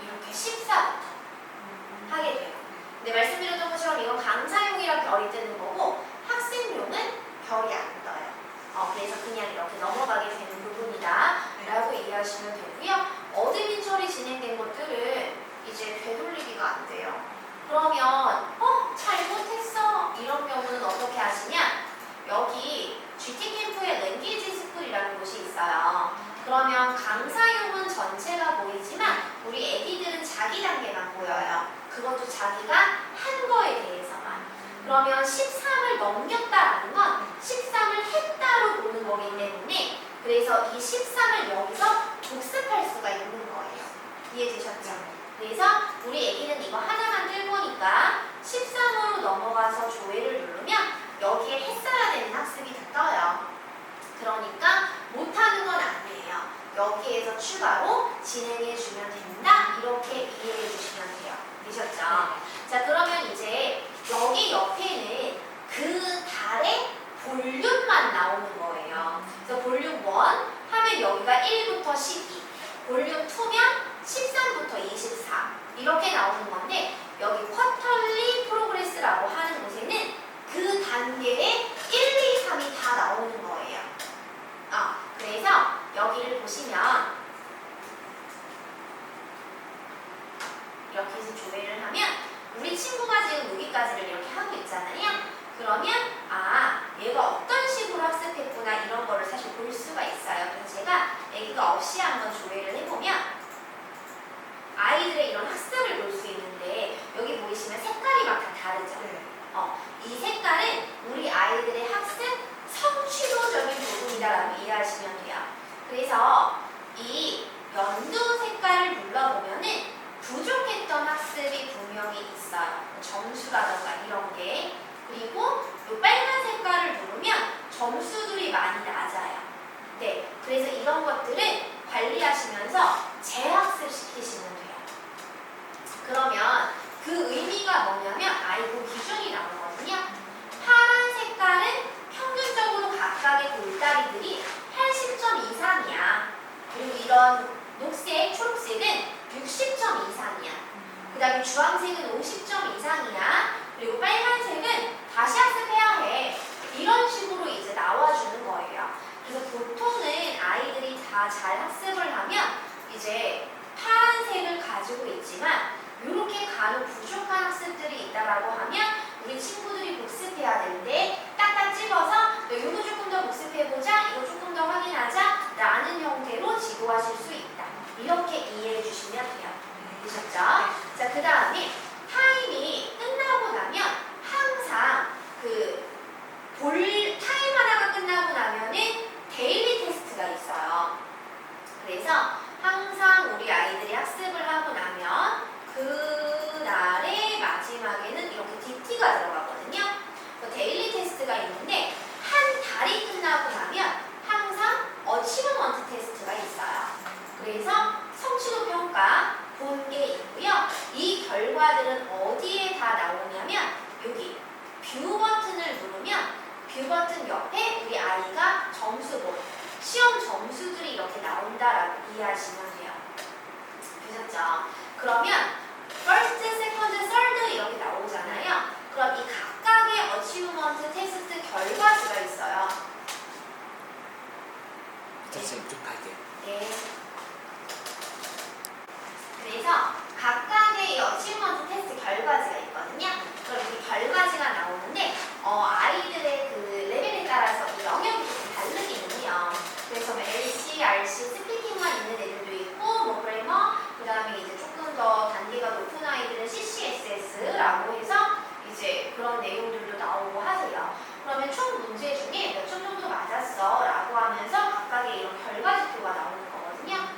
이렇게 14부터 하게 돼요. 근데 말씀드렸던 것처럼 이건 강사용이라 별이 뜨는 거고 학생용은 별이 안 떠요. 그래서 그냥 이렇게 넘어가게 되는 있어요. 그러면 강사용은 전체가 보이지만 우리 애기들은 자기 단계만 보여요. 그것도 자기가 한 거에 대해서만. 그러면 13을 넘겼다라는 건 13을 했다로 보는 거기 때문에 그래서 이 13을 여기서 복습할 수가 있는 거예요. 이해되셨죠? 그래서 우리 애기는 이거 하나만 들보니까 13으로 넘어가서 조회를 누르면 여기에 했어야 되는 학습이 다 떠요. 그러니까 못하는 건 아니에요. 여기에서 추가로 진행해 주면 된다. 이렇게 이해해 주시면 돼요. 되셨죠? 자, 그러면 이제 여기 옆에는 그 달의 볼륨만 나오는 거예요. 그래서 볼륨 1 하면 여기가 1부터 12, 볼륨 2면 13부터 24 이렇게 나오는 건데 여기 쿼터리 프로그레스라고 하는 곳에는 그 단계에 1, 2, 3이 다 나오는 거예요. 그래서 여기를 보시면 이렇게 해서 조회를 하면 우리 친구가 지금 여기까지를 이렇게 하고 있잖아요. 그러면 얘가 어떤 식으로 학습했구나 이런 거를 사실 볼 수가 있어요. 그래서 제가 애기가 없이 한번 조회를 해보면 아이들의 이런 학습을 볼 수 있는데 여기 보이시면 색깔이 막 다 다르죠. 이 색깔은 우리 아이들의 학습 성취도적인 부분이다라고 이해하시면 돼요. 그래서 이 연두 색깔을 눌러보면은 부족했던 학습이 분명히 있어요. 점수라던가 이런 게. 그리고 이 빨간 색깔을 누르면 점수들이 많이 낮아요. 네, 그래서 이런 것들은 관리하시면서 재학습 시키시면 돼요. 그러면 그 의미가 뭐냐면 아이고 기준이 나오거든요. 파란 색깔은 평균적으로 각각의 돌다리들이 80점 이상이야. 그리고 이런 녹색, 초록색은 60점 이상이야. 그 다음에 주황색은 50점 이상이야. 그리고 빨간색은 다시 학습해야 해. 이런 식으로 이제 나와주는 거예요. 그래서 보통은 아이들이 다 잘 학습을 하면 이제 파란색을 가지고 있지만 이렇게 간혹 부족한 학습들이 있다라고 하면 우리 친구들이 복습해야 되는데 딱딱 집어서 이거 조금 더 복습해보자, 이거 조금 더 확인하자 라는 형태로 지도하실 수 있다. 이렇게 이해해 주시면 돼요. 되셨죠? 자, 그 다음에 타임이 끝나고 나면 항상 타임 하나가 끝나고 나면은 데일리 테스트가 있어요. 그래서 항상 우리 아이들이 학습을 하고 나면 그 날의 마지막에는 이렇게 DT가 들어가거든요. 데일리 테스트가 있는데 한 달이 끝나고 나면 항상 어치브먼트 테스트가 있어요. 그래서 성취도 평가 본 게 있고요. 이 결과들은 어디에 다 나오냐면 여기 뷰 버튼을 누르면 뷰 버튼 옆에 우리 아이가 점수본 시험 점수들이 이렇게 나온다라고 이해하시면 돼요. 되셨죠? 그러면 first, second, third 이렇게 나오잖아요. 그럼 이 각각의 어치브먼트 테스트 결과수가 있어요. 선생님 좀 갈게요. 네. 그래서 각각의 이 어치브먼트 테스트 결과지가 있거든요. 그럼 이 결과지가 나오는데 아이들의 그 레벨에 따라서 이 영역이 좀 다르기는 해요. 그래서 뭐 LC, RC, 스피킹만 있는 애들도 있고 뭐 그래머, 그 다음에 이제 조금 더 단계가 높은 아이들은 CCSS라고 해서 이제 그런 내용들도 나오고 하세요. 그러면 총 문제 중에 몇 점 정도 맞았어 라고 하면서 각각의 이런 결과지표가 나오는 거거든요.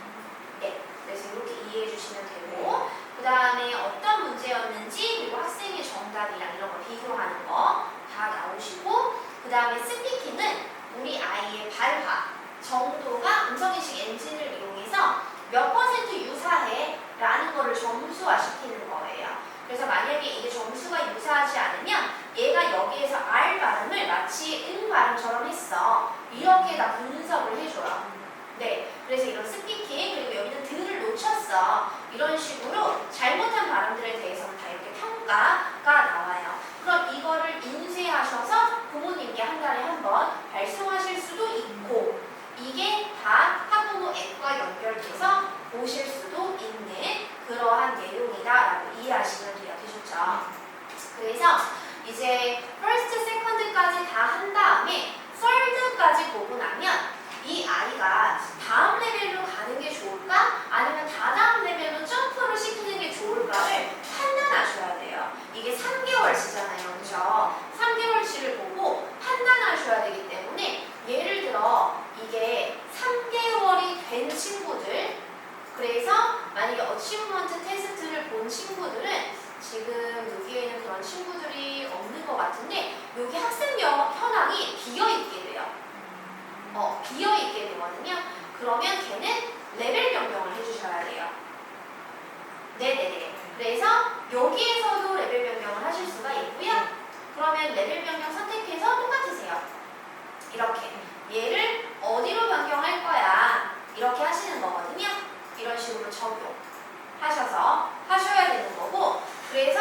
네, 그래서 이렇게 이해해 주시면 되고 그 다음에 어떤 문제였는지 그리고 학생의 정답이랑 이런 거 비교하는 거 다 나오시고 그 다음에 스피킹은 우리 아이의 발화 정도가 음성인식 엔진을 이용해서 몇 % 유사해 라는 거를 점수화시키는 거예요. 그래서 만약에 이게 점수가 유사하지 않으면 얘가 여기에서 R 발음을 마치 응 발음처럼 했어. 이렇게 다 분석을 해줘요. 네, 그래서 이런 스피킹 그리고 여기는 들을 놓쳤어. 이런 식으로 잘못한 발음들에 대해서는 다 이렇게 평가가 나와요. 그럼 이거를 인쇄하셔서 부모님께 한 달에 한 번 발송하실 수도 있고 이게 다 학부모 앱과 연결돼서 보실 수도 있는 그러한 내용이다라고 이해하시면 돼요. 되셨죠? 그래서 이제 first, second까지 다 한 다음에 third까지 보고 나면 이 아이가 어치브먼트 테스트를 본 친구들은 지금 여기에는 그런 친구들이 없는 것 같은데 여기 학습 현황이 비어있게 돼요. 비어있게 되거든요. 그러면 걔는 레벨 변경을 해주셔야 돼요. 네네네. 그래서 여기에서도 레벨 변경을 하실 수가 있고요. 그러면 레벨 변경 선택해서 똑같으세요. 이렇게 얘를 어디로 변경할 거야 이렇게 하시는 거거든요. 이런 식으로 적용하셔서 하셔야 되는 거고, 그래서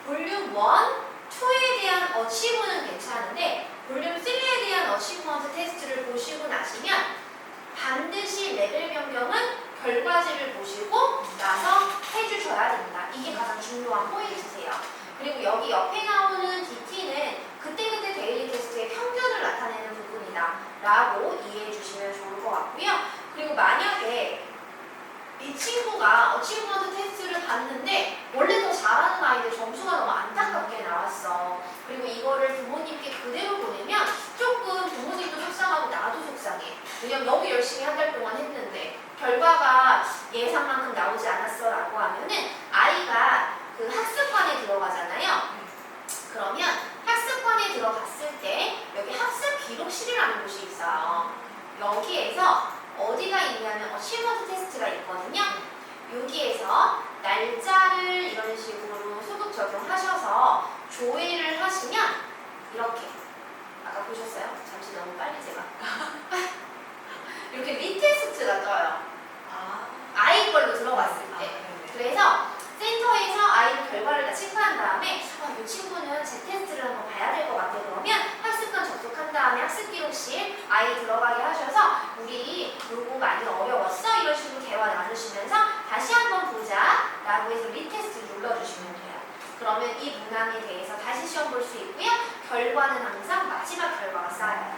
볼륨 1, 2에 대한 어치브는 괜찮은데 볼륨 3에 대한 어치브먼트 테스트를 보시고 나시면 반드시 레벨 변경은 결과지를 보시고 나서 해주셔야 됩니다. 이게 가장 중요한 포인트세요. 그리고 여기 옆에 나오는 DT는 그때그때 데일리 테스트의 평균을 나타내는 부분이다 라고 이해해 주시면 좋을 것 같고요. 그리고 만약에 이 친구가 어치브먼트 테스트를 봤는데 원래 더 잘하는 아이들 점수가 너무 안타깝게 나왔어. 그리고 이거를 부모님께 그대로 보내면 조금 부모님도 속상하고 나도 속상해. 왜냐면 너무 열심히 한 달 동안 했는데 결과가 예상만큼 나오지 않았어 라고 하면은 아이가 그 학습관에 들어가잖아요. 그러면 학습관에 들어갔을 때 여기 학습 기록실이라는 곳이 있어요. 여기에서 어디가 있냐면 어치브먼트 테스트가 있거든요. 여기에서 날짜를 이런 식으로 소급 적용하셔서 조회를 하시면 이렇게 아까 보셨어요? 잠시 너무 빨리 제가 이렇게 리테스트가 떠요. 아이 걸로 들어갔을 때. 그래서 센터에서 아이 결과를 다 체크한 다음에 이 친구는 제 테스트를 한번 봐야 될 것 같아. 그러면 학습관 접속한 다음에 학습 기록실 아이 들어가게 하셔서 우리 요거 많이 어려웠어? 이런 식으로 대화 나누시면서 다시 한번 보자 라고 해서 리테스트 눌러주시면 돼요. 그러면 이 문항에 대해서 다시 시험 볼 수 있고요. 결과는 항상 마지막 결과가 쌓여요.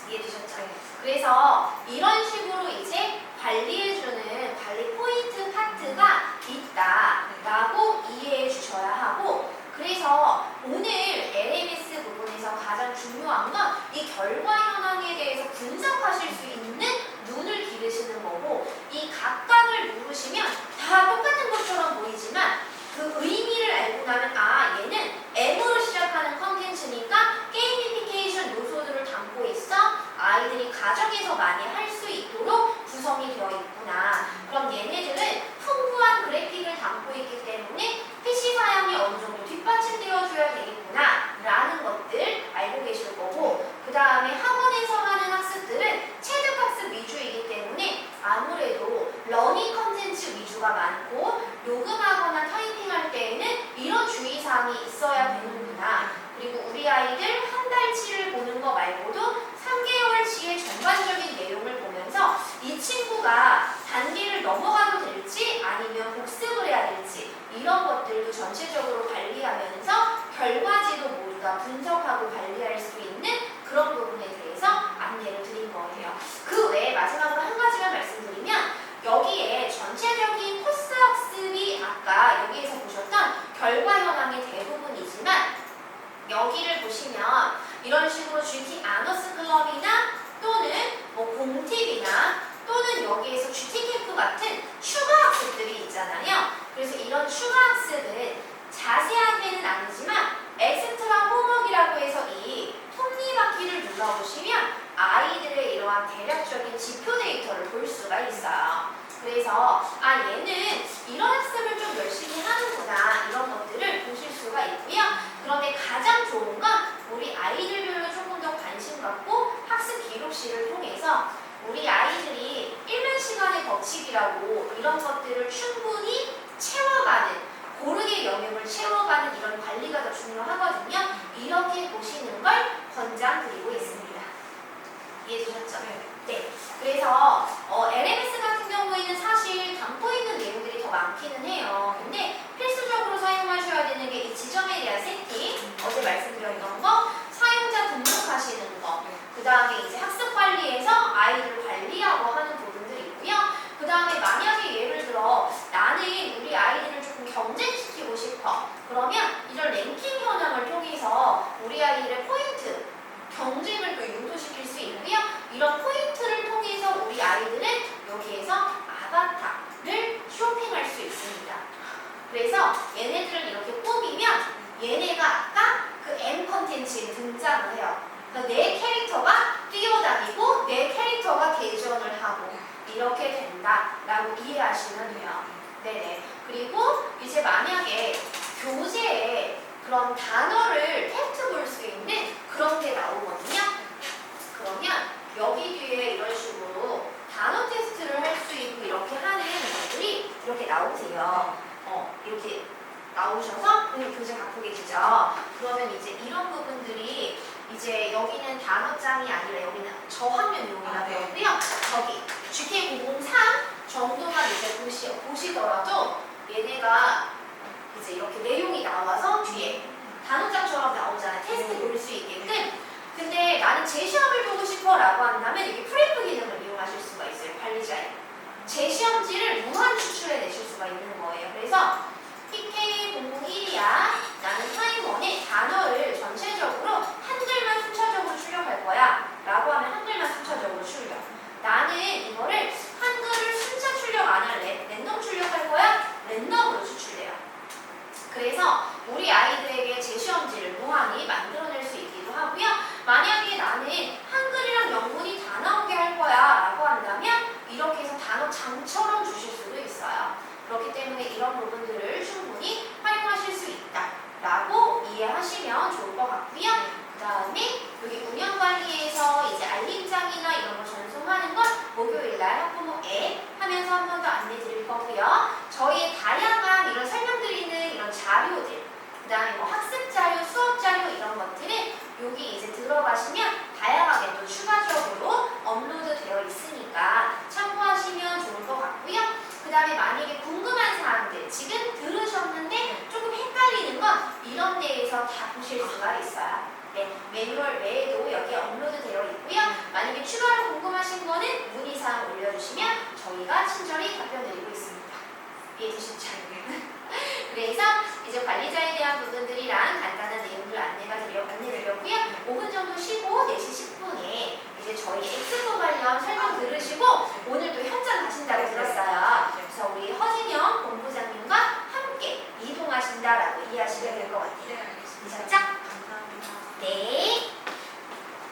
이해되셨죠? 그래서 이런 식으로 이제 관리해주는 관리 포인트 파트가 있다라고 이해해 주셔야 하고, 그래서 오늘 LMS 부분에서 가장 중요한 건 이 결과 현황에 대해서 분석하실 수 있는 눈을 기르시는 거고, 이 각각을 누르시면 다 똑같은 것처럼 보이지만 그 의미를 알고 나면 얘는 M으로 시작하는 컨텐츠니까 게이미피케이션 요소들을 담고 있어. 아이들이 가정에서 많이 할 수 있도록 구성이 되어 있구나. 그럼 얘네들은 풍부한 그래픽을 담고 있기 때문에 PC 사양이 어느 정도 뒷받침되어 줘야 되겠구나 라는 것들 알고 계실 거고, 그 다음에 학원에서 하는 학습들은 체득학습 위주이기 때문에 아무래도 러닝 컨텐츠 위주가 많고 녹음하거나 타이핑할 때에는 이런 주의사항이 있어야 되는구나. 그리고 우리 아이들 한 달치를 보는 거 말고도 3개월치의 전반적인 내용을 보면서 이 친구가 단계를 넘어가도 될지 아니면 복습을 해야 될지 이런 것들도 전체적으로 관리하면서 결과지도 모두 다 분석하고 관리할 수 있는 그런 부분에 대해서 안내를 드린 거예요. 그 외에 마지막으로 한 가지만 말씀드리면 여기에 전체적인 코스 학습이 아까 여기에서 보셨던 결과 현황의 대부분이지만 여기를 보시면 이런 식으로 GT 아너스 클럽이나 또는 공팁이나 또는 여기에서 GT 캠프 같은 추가 학습들이 있잖아요. 그래서 이런 추가 학습은 자세하게는 아니지만 엑스트라 홈워크라고 해서 이 톱니바퀴를 눌러보시면 아이들의 이러한 대략적인 지표 데이터를 볼 수가 있어요. 그래서 얘는 이런 학습을 좀 열심히 하는구나 이런 것들을 보실 수가 있고요. 그런데 가장 좋은 건 우리 아이들별로 조금 더 관심 갖고 학습 기록실을 통해서 우리 아이들이 일면 시간의 법칙이라고 이런 것들을 충분히 채워가는, 고르게 영역을 채워가는 이런 관리가 더 중요하거든요. 이렇게 보시는 걸 권장드리고 있습니다. 이해되셨죠? 네. 그래서 LMS 같은 경우에는 사실 담고 있는 내용들이 더 많기는 해요. 근데 필수적으로 사용하셔야 되는 게 이 지점에 대한 세팅, 어제 말씀드렸던 거, 사용자 등록하시는 거, 그 다음에 이제 학습 관리에서 아이를 관리하고 하는 부분들이 있고요. 그 다음에 만약에 예를 들어 나는 우리 아이들을 조금 경쟁시키고 싶어. 그러면 이런 랭킹 현황을 통해서 우리 아이들의 포인트, 경쟁을 또 유도시킬 수 있고요. 이런 포인트 만약에 교재에 그런 단어를 테스트 볼 수 있는 그런 게 나오거든요. 그러면 여기 뒤에 이런 식으로 단어 테스트를 할 수 있고 이렇게 하는 것들이 이렇게 나오세요. 이렇게 나오셔서 교재 갖고 계시죠. 그러면 이제 이런 부분들이 이제 여기는 단어장이 아니라 여기는 저학년용이라 그러고요. 저기 GK003 정도만 이제 보시더라도 얘네가 이제 이렇게 내용이 나와서 뒤에 단어장처럼 나오잖아요. 테스트 볼 수 있게끔. 근데 나는 제 시험을 보고 싶어 라고 한다면 이게 프리프 기능을 이용하실 수가 있어요. 관리자에. 제 시험지를 무한 추출해 내실 수가 있는 거예요. 그래서 PK001이야. 나는 타임원에 단어를 전체적으로 한글만 순차적으로 출력할 거야. 라고 하면 한글만 순차적으로 출력. 나는 이거를 한글을 순차 출력 안 할래. 랜덤 출력할 거야. 랜덤으로 추출돼요. 그래서 우리 아이들에게 제 시험지를 무한히 만들어낼 수 있기도 하고요. 만약에 나는 한글이랑 영문이 다 나오게 할 거야 라고 한다면 이렇게 해서 단어장처럼 주실 수도 있어요. 그렇기 때문에 이런 부분들을 충분히 활용하실 수 있다 라고 이해하시면 좋을 것 같고요. 그 다음에 여기 운영관리에서 이제 알림장이나 이런 거 전송하는 건 목요일날 학부모 앱 하면서 한 번 더 안내 드릴 거고요. 저희의 다양한 이런 설명드리는 이런 자료들, 그 다음에 뭐 학습 자료, 수업 자료 이런 것들은 여기 이제 들어가시면 다양하게 또 추가적으로 업로드 되어 있으니까 참고하시면 좋을 것 같고요. 그 다음에 만약에 궁금한 사항들, 지금 들으셨는데 조금 헷갈리는 건 이런 데에서 다 보실 수가 있어요. 네, 매뉴얼 외에도 여기에 업로드 되어 있고요. 만약에 추가로 궁금하신 거는 문의사항 올려주시면 저희가 친절히 답변드리고 있습니다. 이해되셨죠? 그래서 이제 관리자에 대한 부분들이랑 간단한 내용들 안내드렸고요. 5분 정도 쉬고 4시 10분에 이제 저희 엑스포 관련 설명 들으시고 오늘도